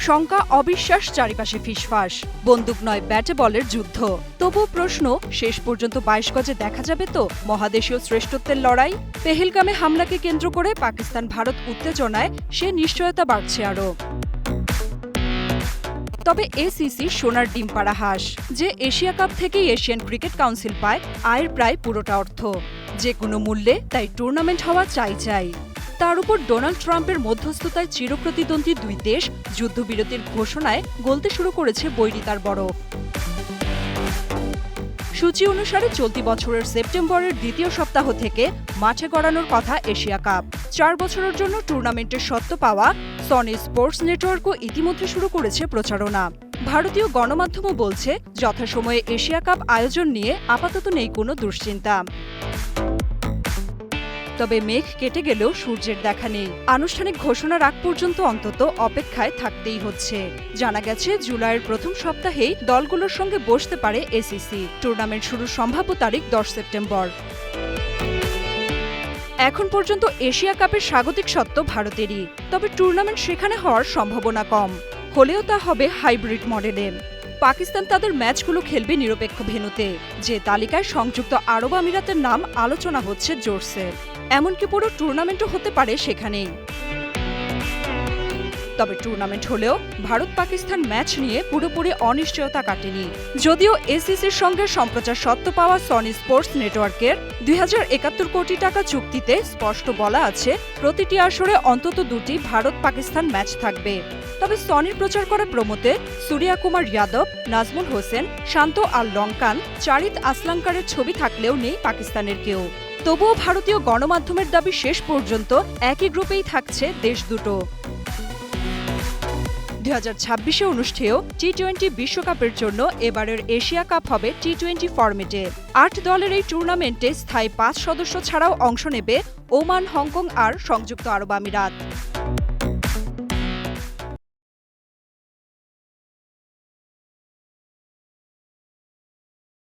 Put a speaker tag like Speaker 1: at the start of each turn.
Speaker 1: শঙ্কা, অবিশ্বাস, চারিপাশে ফিসফাস। বন্দুক নয়, ব্যাটে বলের যুদ্ধ। তবুও প্রশ্ন, শেষ পর্যন্ত ২২ গজে দেখা যাবে তো মহাদেশীয় শ্রেষ্ঠত্বের লড়াই? পেহেলগামে হামলাকে কেন্দ্র করে পাকিস্তান ভারত উত্তেজনায় সে নিশ্চয়তা বাড়ছে আরও। তবে এসিসি সোনার ডিম পাড়া হাঁস, যে এশিয়া কাপ থেকেই এশিয়ান ক্রিকেট কাউন্সিল পায় আয়ের প্রায় পুরোটা অর্থ। যে কোনো মূল্যে তাই টুর্নামেন্ট হওয়া চাই। তার উপর ডোনাল্ড ট্রাম্পের মধ্যস্থতায় চিরপ্রতিদ্বন্দ্বী দুই দেশ যুদ্ধবিরতির ঘোষণায় গলতে শুরু করেছে বৈরিতার বরফ। সূচি অনুসারে চলতি বছরের সেপ্টেম্বরের দ্বিতীয় সপ্তাহ থেকে মাঠে গড়ানোর কথা এশিয়া কাপ। ৪ বছরের জন্য টুর্নামেন্টের সত্ত্ব পাওয়া সনি স্পোর্টস নেটওয়ার্কও ইতিমধ্যে শুরু করেছে প্রচারণা। ভারতীয় গণমাধ্যমও বলছে, যথাসময়ে এশিয়া কাপ আয়োজন নিয়ে আপাতত নেই কোনো দুশ্চিন্তা। তবে মেঘ কেটে গেলেও সূর্যের দেখা নেই। আনুষ্ঠানিক ঘোষণার আগ পর্যন্ত অন্তত অপেক্ষায় থাকতেই হচ্ছে। জানা গেছে, জুলাইয়ের প্রথম সপ্তাহেই দলগুলোর সঙ্গে বসতে পারে এসিসি। টুর্নামেন্ট শুরুর সম্ভাব্য তারিখ ১০ সেপ্টেম্বর। এখন পর্যন্ত এশিয়া কাপের স্বাগতিক সত্ত্ব ভারতেরই। তবে টুর্নামেন্ট সেখানে হওয়ার সম্ভাবনা কম। হলেও তা হবে হাইব্রিড মডেলে। পাকিস্তান তাদের ম্যাচগুলো খেলবে নিরপেক্ষ ভেন্যুতে, যে তালিকায় সংযুক্ত আরব আমিরাতের নাম আলোচনা হচ্ছে জোরসে। এমনকি পুরো টুর্নামেন্টও হতে পারে সেখানেই। তবে টুর্নামেন্ট হলেও ভারত পাকিস্তান ম্যাচ নিয়ে পুরোপুরি অনিশ্চয়তা কাটেনি। যদিও এসিসির সঙ্গে সম্প্রচার সত্ত্ব পাওয়া সনি স্পোর্টস নেটওয়ার্কের ২০৭১ কোটি টাকা চুক্তিতে স্পষ্ট বলা আছে, প্রতিটি আসরে অন্তত দুটি ভারত পাকিস্তান ম্যাচ থাকবে। তবে সনির প্রচার করা প্রমোতে সূর্যা কুমার যাদব, নাজমুল হোসেন, শান্ত আল লঙ্কান, চারিত আসলাঙ্কারের ছবি থাকলেও নেই পাকিস্তানের কেউ। তবুও ভারতীয় গণমাধ্যমের দাবি, শেষ পর্যন্ত একই গ্রুপেই থাকছে দেশ দুটো। ২০২৬-এ অনুষ্ঠেয় টি-২০ বিশ্বকাপের জন্য এবারের এশিয়া কাপ হবে টি-২০ ফরম্যাটে। ৮ দলের এই টুর্নামেন্টে স্থায়ী ৫ সদস্য ছাড়াও অংশ নেবে ওমান, হংকং আর সংযুক্ত আরব আমিরাত।